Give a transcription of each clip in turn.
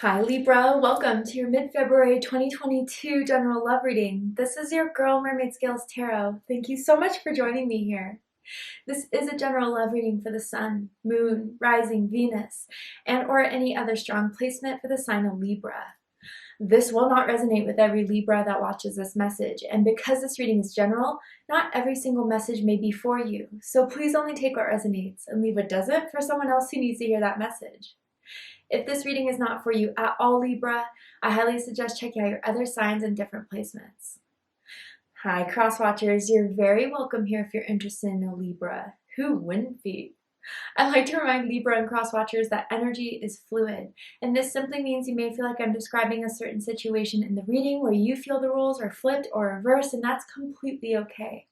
Hi Libra, welcome to your mid-February 2022 general love reading. This is your girl Mermaid Scales Tarot. Thank you so much for joining me here. This is a general love reading for the Sun, Moon, Rising, Venus, and or any other strong placement for the sign of Libra. This will not resonate with every Libra that watches this message, and because this reading is general, not every single message may be for you. So please only take what resonates and leave what doesn't for someone else who needs to hear that message. If this reading is not for you at all, Libra, I highly suggest checking out your other signs and different placements. Hi, cross watchers. You're very welcome here if you're interested in a Libra. Who wouldn't be? I like to remind Libra and cross watchers that energy is fluid, and this simply means you may feel like I'm describing a certain situation in the reading where you feel the roles are flipped or reversed, and that's completely okay.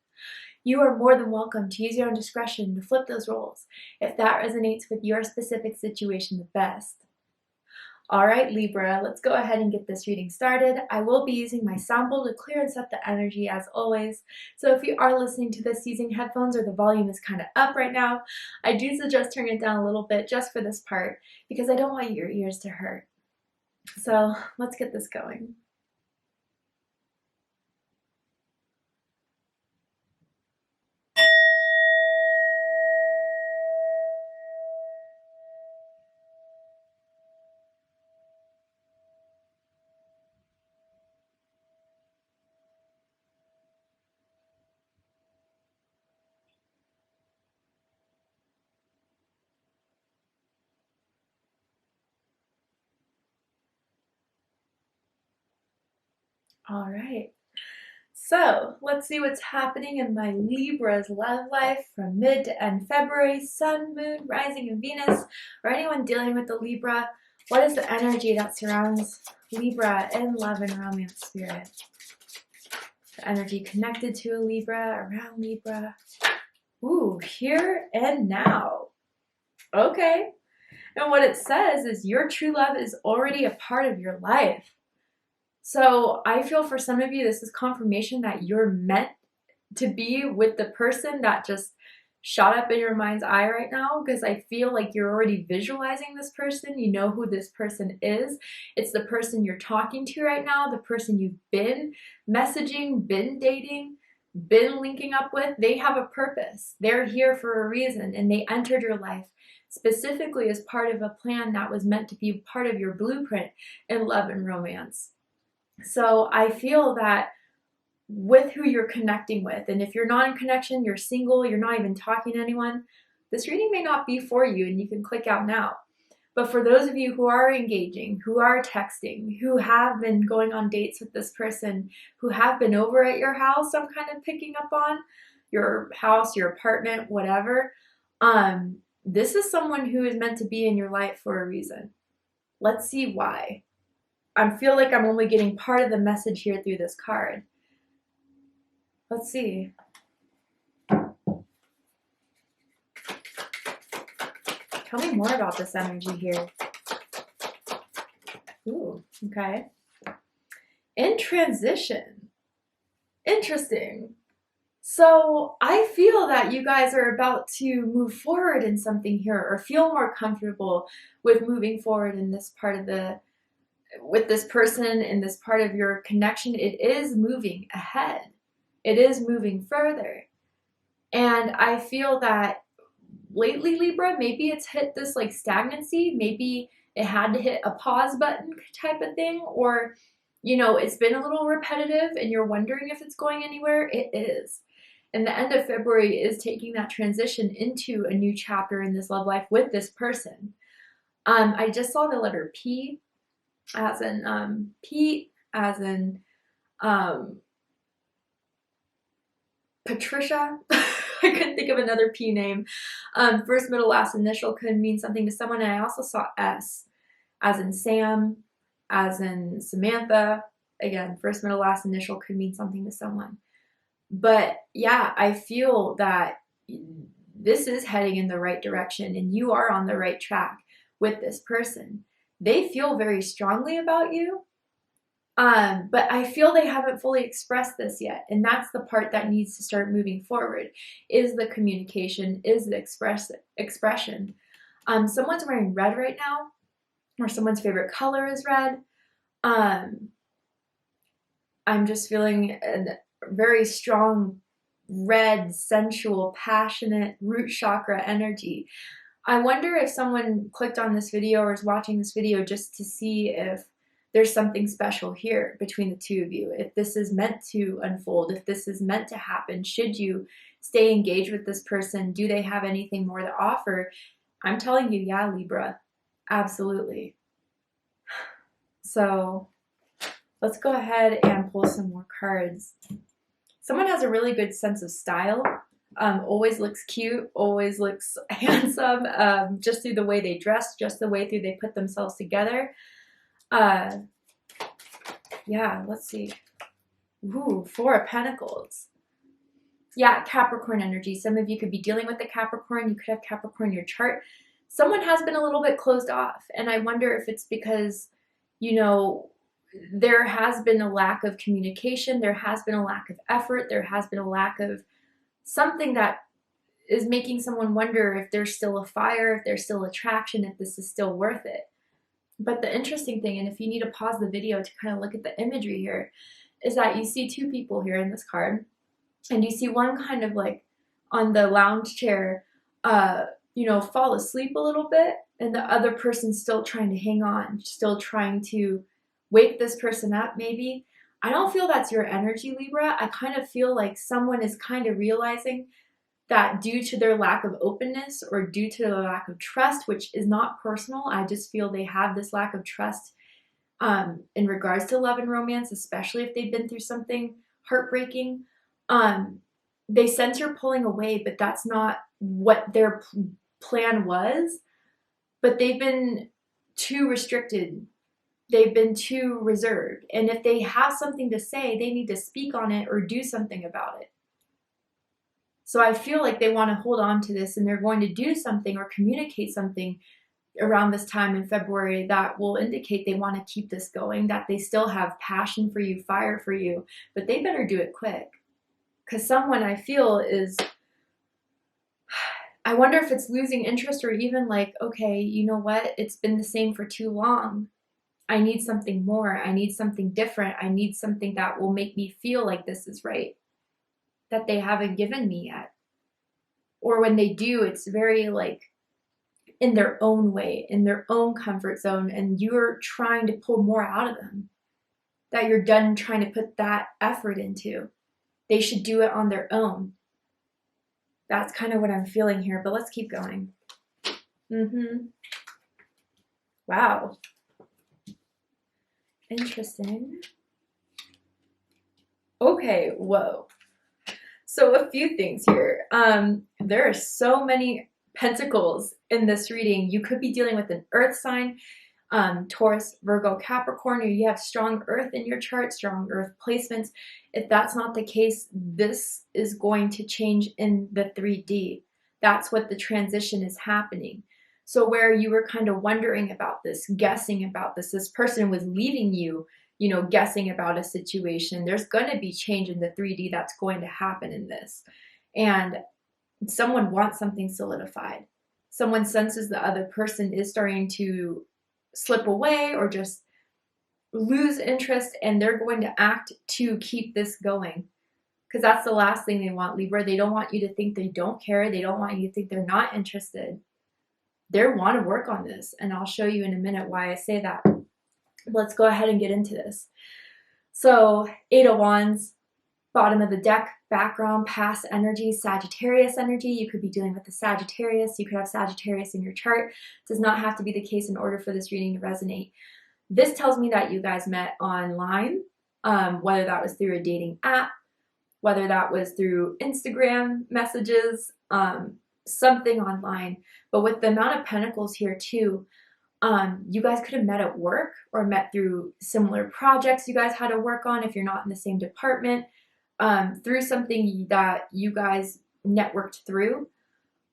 You are more than welcome to use your own discretion to flip those roles if that resonates with your specific situation the best. All right, Libra, let's go ahead and get this reading started. I will be using my sound bowl to clear and set the energy as always. So if you are listening to this using headphones or the volume is kind of up right now, I do suggest turning it down a little bit just for this part because I don't want your ears to hurt. So let's get this going. All right, so let's see what's happening in my Libra's love life from mid to end February. Sun, Moon, Rising, and Venus, or anyone dealing with the Libra. What is the energy that surrounds Libra in love and romance spirit? The energy connected to a Libra, around Libra. Ooh, here and now. Okay. And what it says is your true love is already a part of your life. So I feel for some of you, this is confirmation that you're meant to be with the person that just shot up in your mind's eye right now, because I feel like you're already visualizing this person. You know who this person is. It's the person you're talking to right now, the person you've been messaging, been dating, been linking up with. They have a purpose. They're here for a reason, and they entered your life specifically as part of a plan that was meant to be part of your blueprint in love and romance. So I feel that with who you're connecting with, and if you're not in connection, you're single, you're not even talking to anyone, this reading may not be for you and you can click out now. But for those of you who are engaging, who are texting, who have been going on dates with this person, who have been over at your house, I'm kind of picking up on your house, your apartment, whatever, this is someone who is meant to be in your life for a reason. Let's see why. I feel like I'm only getting part of the message here through this card. Let's see. Tell me more about this energy here. Ooh, okay. In transition. Interesting. So I feel that you guys are about to move forward in something here, or feel more comfortable with moving forward in this part of the with this person, in this part of your connection. It is moving ahead. It is moving further. And I feel that lately, Libra, maybe it's hit this like stagnancy. Maybe it had to hit a pause button type of thing, or, you know, it's been a little repetitive and you're wondering if it's going anywhere. It is. And the end of February is taking that transition into a new chapter in this love life with this person. I just saw the letter P, as in Pete, as in Patricia. I couldn't think of another P name. First, middle, last initial could mean something to someone. And I also saw S, as in Sam, as in Samantha. Again, first, middle, last initial could mean something to someone. But yeah, I feel that this is heading in the right direction and you are on the right track with this person. They feel very strongly about you, but I feel they haven't fully expressed this yet, and that's the part that needs to start moving forward, is the communication, is the expression. Someone's wearing red right now, or someone's favorite color is red. I'm just feeling a very strong red, sensual, passionate root chakra energy. I wonder if someone clicked on this video or is watching this video just to see if there's something special here between the two of you, if this is meant to unfold, if this is meant to happen. Should you stay engaged with this person? Do they have anything more to offer? I'm telling you, yeah, Libra, absolutely. So let's go ahead and pull some more cards. Someone has a really good sense of style, always looks cute, always looks handsome, just through the way they dress, just the way through they put themselves together. Yeah, let's see. Ooh, Four of Pentacles. Yeah, Capricorn energy. Some of you could be dealing with the Capricorn. You could have Capricorn in your chart. Someone has been a little bit closed off, and I wonder if it's because, you know, there has been a lack of communication, there has been a lack of effort, there has been a lack of something that is making someone wonder if there's still a fire, if there's still attraction, if this is still worth it. But the interesting thing, and if you need to pause the video to kind of look at the imagery here, is that you see two people here in this card, and you see one kind of like on the lounge chair, you know, fall asleep a little bit, and the other person's still trying to hang on, still trying to wake this person up maybe. I don't feel that's your energy, Libra. I kind of feel like someone is kind of realizing that due to their lack of openness or due to their lack of trust, which is not personal, I just feel they have this lack of trust in regards to love and romance, especially if they've been through something heartbreaking. They sense you're pulling away, but that's not what their plan was. But they've been too restricted. They've been too reserved. And if they have something to say, they need to speak on it or do something about it. So I feel like they want to hold on to this, and they're going to do something or communicate something around this time in February that will indicate they want to keep this going, that they still have passion for you, fire for you, but they better do it quick. Because someone, I feel, is, I wonder if it's losing interest or even like, okay, you know what? It's been the same for too long. I need something more. I need something different. I need something that will make me feel like this is right, that they haven't given me yet. Or when they do, it's very like in their own way, in their own comfort zone, and you're trying to pull more out of them, that you're done trying to put that effort into. They should do it on their own. That's kind of what I'm feeling here, but let's keep going. Wow. Interesting. Okay, whoa. So a few things here. There are so many pentacles in this reading. You could be dealing with an earth sign, Taurus, Virgo, Capricorn, or you have strong earth in your chart, strong earth placements. If that's not the case, this is going to change in the 3D. That's what the transition is happening. So where you were kind of wondering about this, guessing about this person was leaving you, you know, guessing about a situation, there's going to be change in the 3D that's going to happen in this. And someone wants something solidified. Someone senses the other person is starting to slip away or just lose interest, and they're going to act to keep this going. Because that's the last thing they want, Libra. They don't want you to think they don't care. They don't want you to think they're not interested. They want to work on this, and I'll show you in a minute why I say that. Let's go ahead and get into this. So, Eight of Wands, bottom of the deck, background, past energy, Sagittarius energy. You could be dealing with the Sagittarius. You could have Sagittarius in your chart. It does not have to be the case in order for this reading to resonate. This tells me that you guys met online, whether that was through a dating app, whether that was through Instagram messages, something online. But with the amount of pentacles here too, you guys could have met at work or met through similar projects you guys had to work on if you're not in the same department, through something that you guys networked through.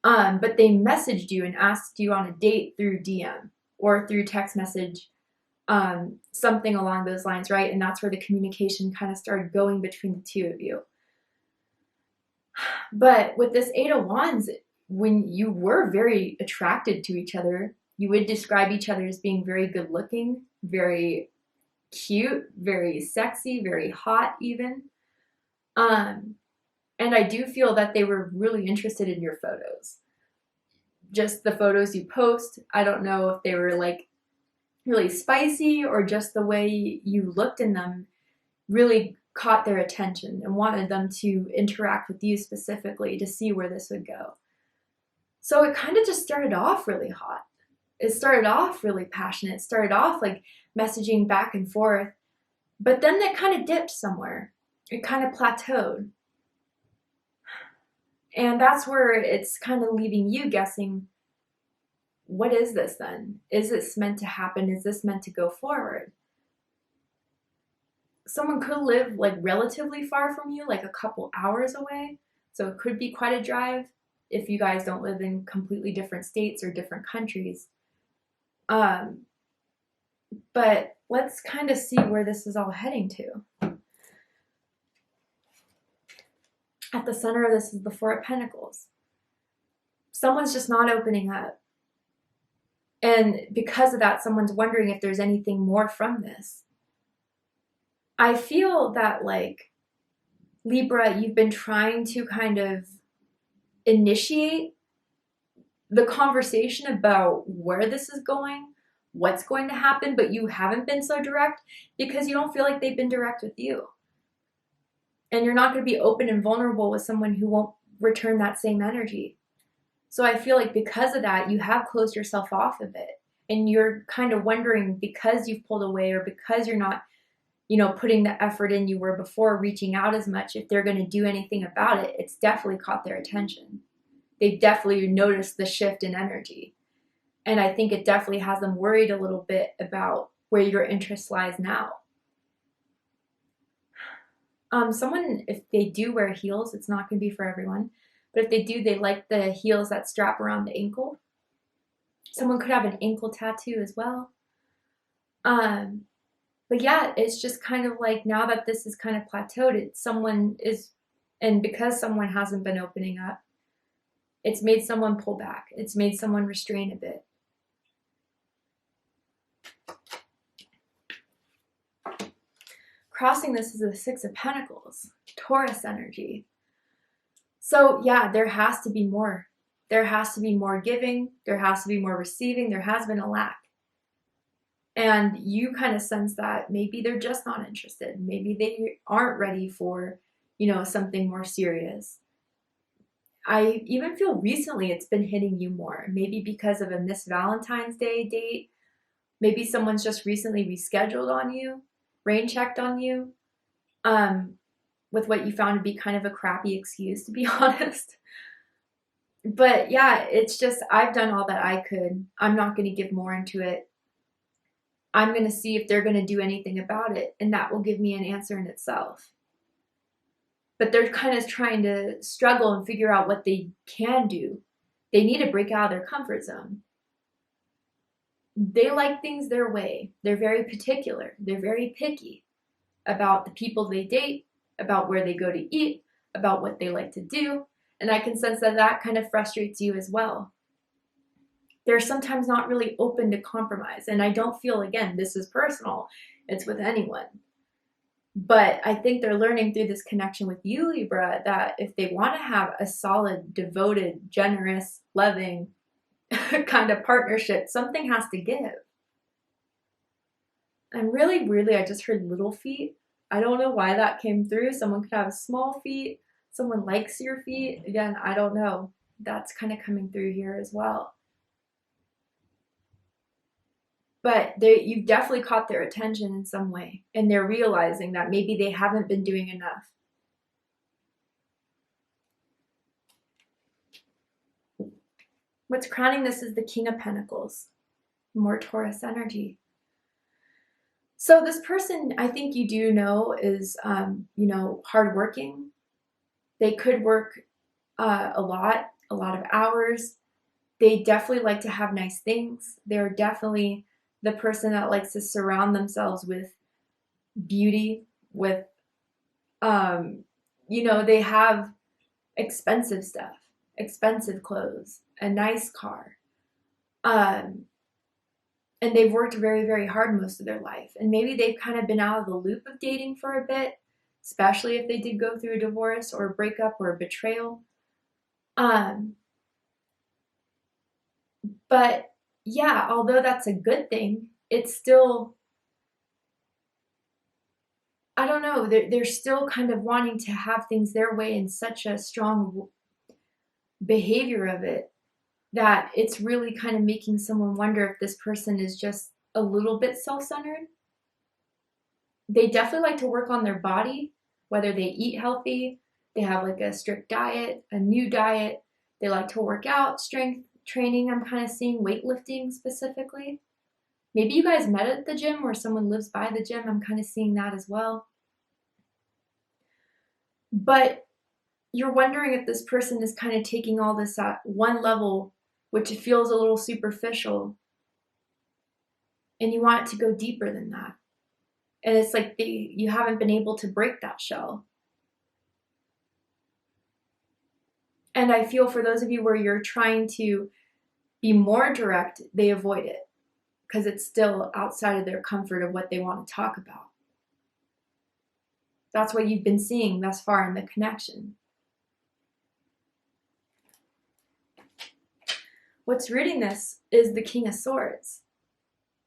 But they messaged you and asked you on a date through DM or through text message, something along those lines, right? And that's where the communication kind of started going between the two of you. But with this Eight of Wands, when you were very attracted to each other, You would describe each other as being very good looking, very cute, very sexy, very hot even. And I do feel that they were really interested in your photos. Just the photos you post. I don't know if they were like really spicy or just the way you looked in them really caught their attention and wanted them to interact with you specifically to see where this would go. So it kind of just started off really hot. It started off really passionate. It started off like messaging back and forth, but then that kind of dipped somewhere. It kind of plateaued. And that's where it's kind of leaving you guessing, what is this then? Is this meant to happen? Is this meant to go forward? Someone could live like relatively far from you, like a couple hours away. So it could be quite a drive if you guys don't live in completely different states or different countries. But let's kind of see where this is all heading to. At the center of this is the Four of Pentacles. Someone's just not opening up. And because of that, someone's wondering if there's anything more from this. I feel that, like, Libra, you've been trying to kind of initiate the conversation about where this is going, what's going to happen, but you haven't been so direct because you don't feel like they've been direct with you. And you're not going to be open and vulnerable with someone who won't return that same energy. So I feel like because of that, you have closed yourself off a bit. And you're kind of wondering, because you've pulled away or because you're not, putting the effort in you were before, reaching out as much, if they're going to do anything about it. It's definitely caught their attention. They've definitely noticed the shift in energy. And I think it definitely has them worried a little bit about where your interest lies now. Someone, if they do wear heels, it's not going to be for everyone, but if they do, they like the heels that strap around the ankle. Someone could have an ankle tattoo as well. But yeah, it's just kind of like, now that this is kind of plateaued, and because someone hasn't been opening up, it's made someone pull back. It's made someone restrain a bit. Crossing this is the Six of Pentacles, Taurus energy. So yeah, there has to be more. There has to be more giving. There has to be more receiving. There has been a lack. And you kind of sense that maybe they're just not interested. Maybe they aren't ready for, something more serious. I even feel recently it's been hitting you more. Maybe because of a missed Valentine's Day date. Maybe someone's just recently rescheduled on you, rain checked on you, with what you found to be kind of a crappy excuse, to be honest. But yeah, it's just, I've done all that I could. I'm not going to give more into it. I'm going to see if they're going to do anything about it, and that will give me an answer in itself. But they're kind of trying to struggle and figure out what they can do. They need to break out of their comfort zone. They like things their way. They're very particular. They're very picky about the people they date, about where they go to eat, about what they like to do. And I can sense that that kind of frustrates you as well. They're sometimes not really open to compromise. And I don't feel, again, this is personal. It's with anyone. But I think they're learning through this connection with you, Libra, that if they want to have a solid, devoted, generous, loving kind of partnership, something has to give. And really, really, I just heard little feet. I don't know why that came through. Someone could have small feet. Someone likes your feet. Again, I don't know. That's kind of coming through here as well. But you've definitely caught their attention in some way. And they're realizing that maybe they haven't been doing enough. What's crowning this is the King of Pentacles. More Taurus energy. So this person, I think you do know, is, hardworking. They could work a lot of hours. They definitely like to have nice things. They're definitely the person that likes to surround themselves with beauty, with, they have expensive stuff, expensive clothes, a nice car. and they've worked very, very hard most of their life. And maybe they've kind of been out of the loop of dating for a bit, especially if they did go through a divorce or a breakup or a betrayal. But yeah, although that's a good thing, it's still, I don't know, they're still kind of wanting to have things their way in such a strong behavior of it that it's really kind of making someone wonder if this person is just a little bit self-centered. They definitely like to work on their body, whether they eat healthy, they have like a strict diet, a new diet, they like to work out, strength training. I'm kind of seeing weightlifting specifically. Maybe you guys met at the gym or someone lives by the gym. I'm kind of seeing that as well. But you're wondering if this person is kind of taking all this at one level, which feels a little superficial, and you want it to go deeper than that. And it's like you haven't been able to break that shell. And I feel for those of you where you're trying to be more direct, they avoid it because it's still outside of their comfort of what they want to talk about. That's what you've been seeing thus far in the connection. What's reading this is the King of Swords,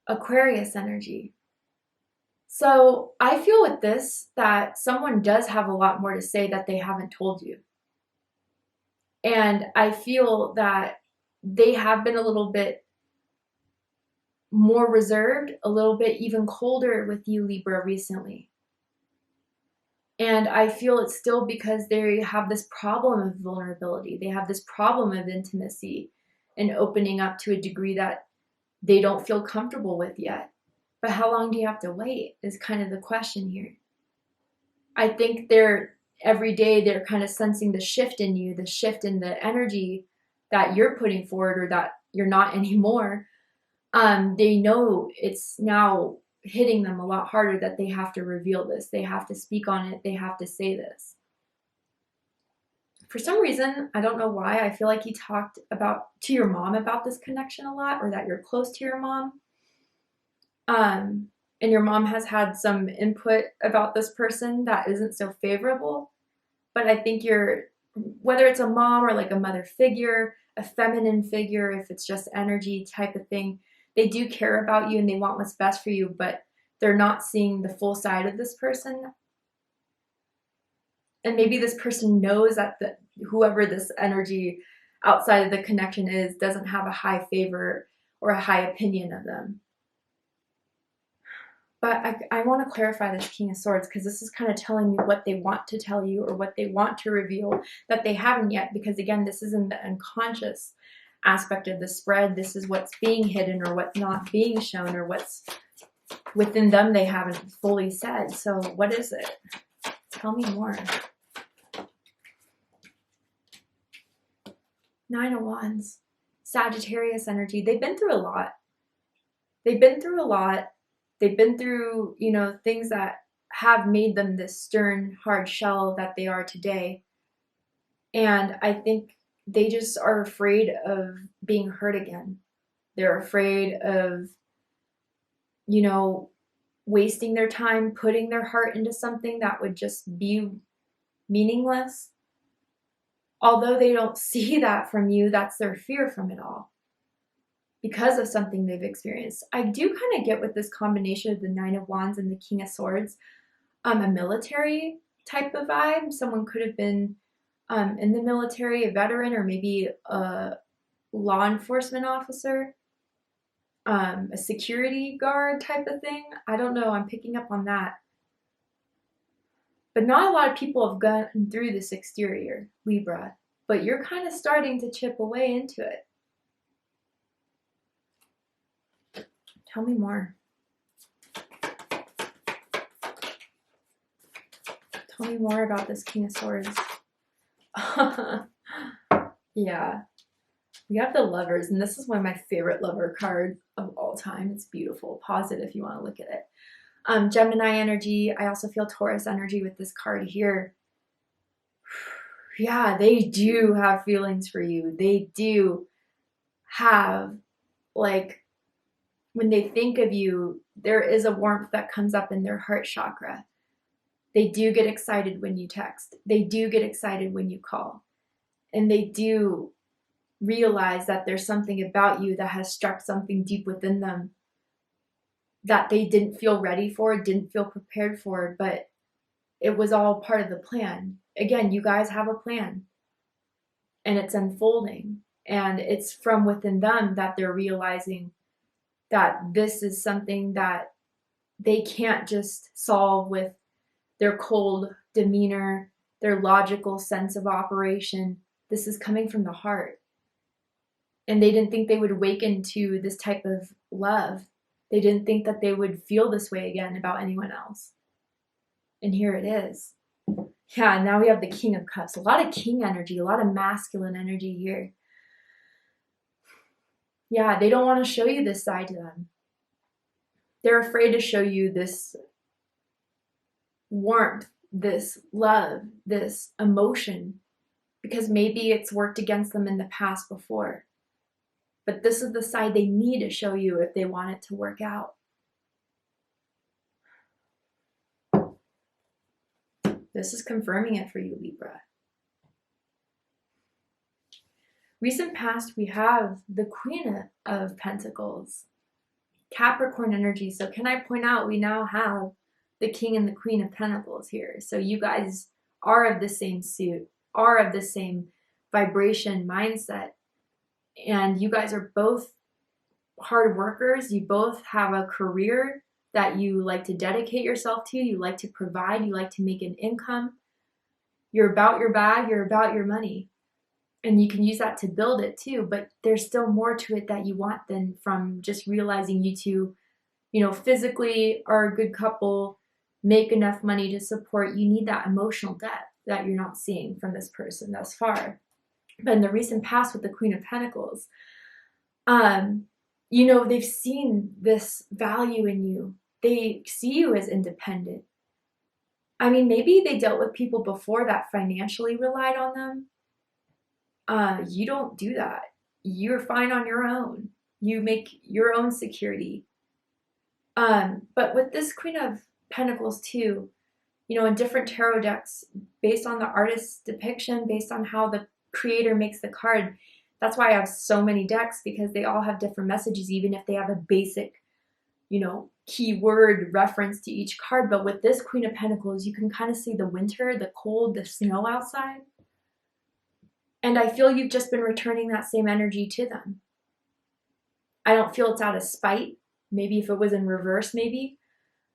Aquarius energy. So I feel with this that someone does have a lot more to say that they haven't told you. And I feel that they have been a little bit more reserved, a little bit even colder with you, Libra, recently. And I feel it's still because they have this problem of vulnerability. They have this problem of intimacy and opening up to a degree that they don't feel comfortable with yet. But how long do you have to wait is kind of the question here. I think every day they're kind of sensing the shift in you, the shift in the energy that you're putting forward or that you're not anymore. They know it's now hitting them a lot harder that they have to reveal this. They have to speak on it. They have to say this. For some reason, I don't know why, I feel like you talked to your mom about this connection a lot, or that you're close to your mom. And your mom has had some input about this person that isn't so favorable. But I think whether it's a mom or like a mother figure, a feminine figure, if it's just energy type of thing, they do care about you and they want what's best for you, but they're not seeing the full side of this person. And maybe this person knows that whoever this energy outside of the connection is doesn't have a high favor or a high opinion of them. But I want to clarify this King of Swords because this is kind of telling me what they want to tell you or what they want to reveal that they haven't yet. Because again, this is in the unconscious aspect of the spread. This is what's being hidden or what's not being shown or what's within them they haven't fully said. So what is it? Tell me more. Nine of Wands, Sagittarius energy. They've been through a lot. They've been through a lot. They've been through, things that have made them this stern, hard shell that they are today. And I think they just are afraid of being hurt again. They're afraid of, wasting their time, putting their heart into something that would just be meaningless. Although they don't see that from you, that's their fear from it all. Because of something they've experienced. I do kind of get with this combination of the Nine of Wands and the King of Swords, a military type of vibe. Someone could have been in the military, a veteran, or maybe a law enforcement officer, a security guard type of thing. I don't know, I'm picking up on that. But not a lot of people have gone through this exterior, Libra, but you're kind of starting to chip away into it. Tell me more. Tell me more about this King of Swords. Yeah. We have the Lovers, and this is one of my favorite lover cards of all time. It's beautiful. Pause it if you want to look at it. Gemini energy. I also feel Taurus energy with this card here. Yeah, they do have feelings for you. They do have, when they think of you, there is a warmth that comes up in their heart chakra. They do get excited when you text. They do get excited when you call. And they do realize that there's something about you that has struck something deep within them that they didn't feel ready for, didn't feel prepared for, but it was all part of the plan. Again, you guys have a plan and it's unfolding, and it's from within them that they're realizing that this is something that they can't just solve with their cold demeanor, their logical sense of operation. This is coming from the heart. And they didn't think they would awaken to this type of love. They didn't think that they would feel this way again about anyone else. And here it is. Yeah, now we have the King of Cups. A lot of king energy, a lot of masculine energy here. Yeah, they don't want to show you this side to them. They're afraid to show you this warmth, this love, this emotion, because maybe it's worked against them in the past before. But this is the side they need to show you if they want it to work out. This is confirming it for you, Libra. Recent past, we have the Queen of Pentacles, Capricorn energy. So can I point out, we now have the King and the Queen of Pentacles here. So you guys are of the same suit, are of the same vibration mindset. And you guys are both hard workers. You both have a career that you like to dedicate yourself to. You like to provide. You like to make an income. You're about your bag. You're about your money. And you can use that to build it too. But there's still more to it that you want than from just realizing you two, physically are a good couple, make enough money to support. You need that emotional depth that you're not seeing from this person thus far. But in the recent past with the Queen of Pentacles, they've seen this value in you. They see you as independent. I mean, maybe they dealt with people before that financially relied on them. You don't do that. You're fine on your own. You make your own security. But with this Queen of Pentacles too, in different tarot decks, based on the artist's depiction, based on how the creator makes the card, that's why I have so many decks, because they all have different messages, even if they have a basic, keyword reference to each card. But with this Queen of Pentacles, you can kind of see the winter, the cold, the snow outside. And I feel you've just been returning that same energy to them. I don't feel it's out of spite. Maybe if it was in reverse, maybe.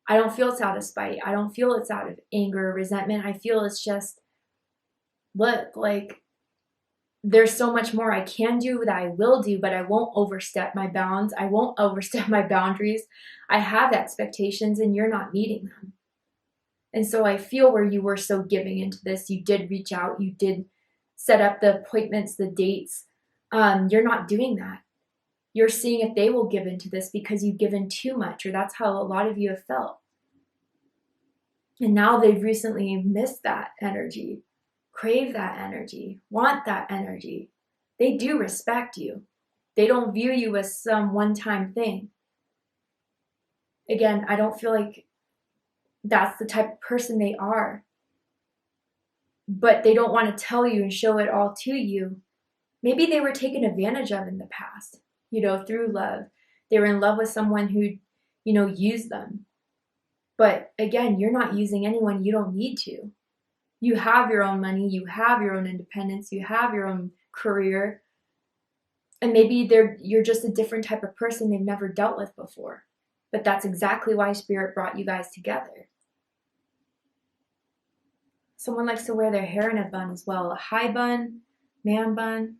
I don't feel it's out of spite. I don't feel it's out of anger or resentment. I feel it's just, look, there's so much more I can do that I will do, but I won't overstep my bounds. I won't overstep my boundaries. I have expectations and you're not meeting them. And so I feel where you were so giving into this, you did reach out, you did set up the appointments, the dates. You're not doing that. You're seeing if they will give into this because you've given too much, or that's how a lot of you have felt. And now they've recently missed that energy, crave that energy, want that energy. They do respect you. They don't view you as some one-time thing. Again, I don't feel like that's the type of person they are. But they don't want to tell you and show it all to you. Maybe they were taken advantage of in the past, through love. They were in love with someone who, used them. But again, you're not using anyone. You don't need to. You have your own money. You have your own independence. You have your own career. And maybe you're just a different type of person they've never dealt with before. But that's exactly why Spirit brought you guys together. Someone likes to wear their hair in a bun as well. A high bun, man bun.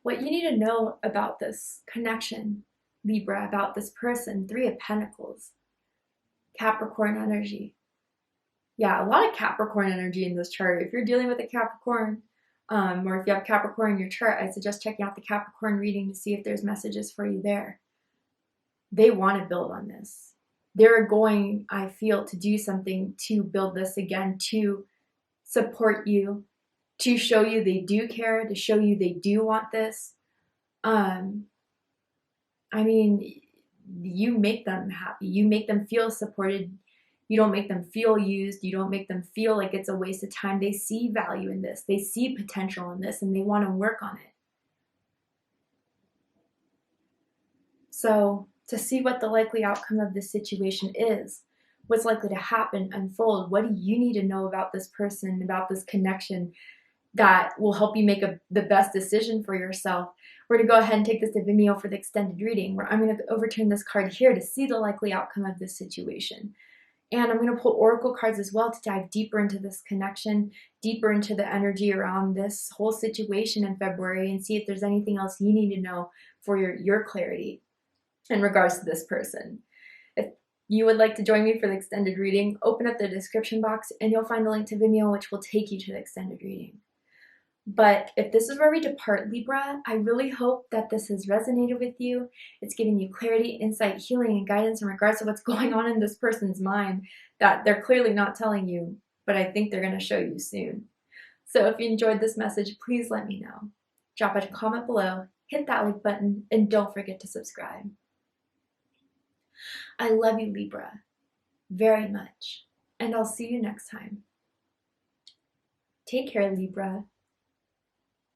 What you need to know about this connection, Libra, about this person, 3 of Pentacles, Capricorn energy. Yeah, a lot of Capricorn energy in this chart. If you're dealing with a Capricorn, or if you have Capricorn in your chart, I suggest checking out the Capricorn reading to see if there's messages for you there. They want to build on this. They're going, I feel, to do something to build this again, to support you, to show you they do care, to show you they do want this. I mean, you make them happy. You make them feel supported. You don't make them feel used. You don't make them feel like it's a waste of time. They see value in this. They see potential in this, and they want to work on it. So to see what the likely outcome of this situation is, what's likely to happen, unfold, what do you need to know about this person, about this connection that will help you make the best decision for yourself? We're going to go ahead and take this to Vimeo for the extended reading, where I'm going to overturn this card here to see the likely outcome of this situation. And I'm going to pull oracle cards as well to dive deeper into this connection, deeper into the energy around this whole situation in February, and see if there's anything else you need to know for your clarity in regards to this person. If you would like to join me for the extended reading, open up the description box and you'll find the link to Vimeo, which will take you to the extended reading. But if this is where we depart, Libra, I really hope that this has resonated with you. It's giving you clarity, insight, healing, and guidance in regards to what's going on in this person's mind that they're clearly not telling you, but I think they're going to show you soon. So if you enjoyed this message, please let me know. Drop a comment below, hit that like button, and don't forget to subscribe. I love you, Libra, very much, and I'll see you next time. Take care, Libra.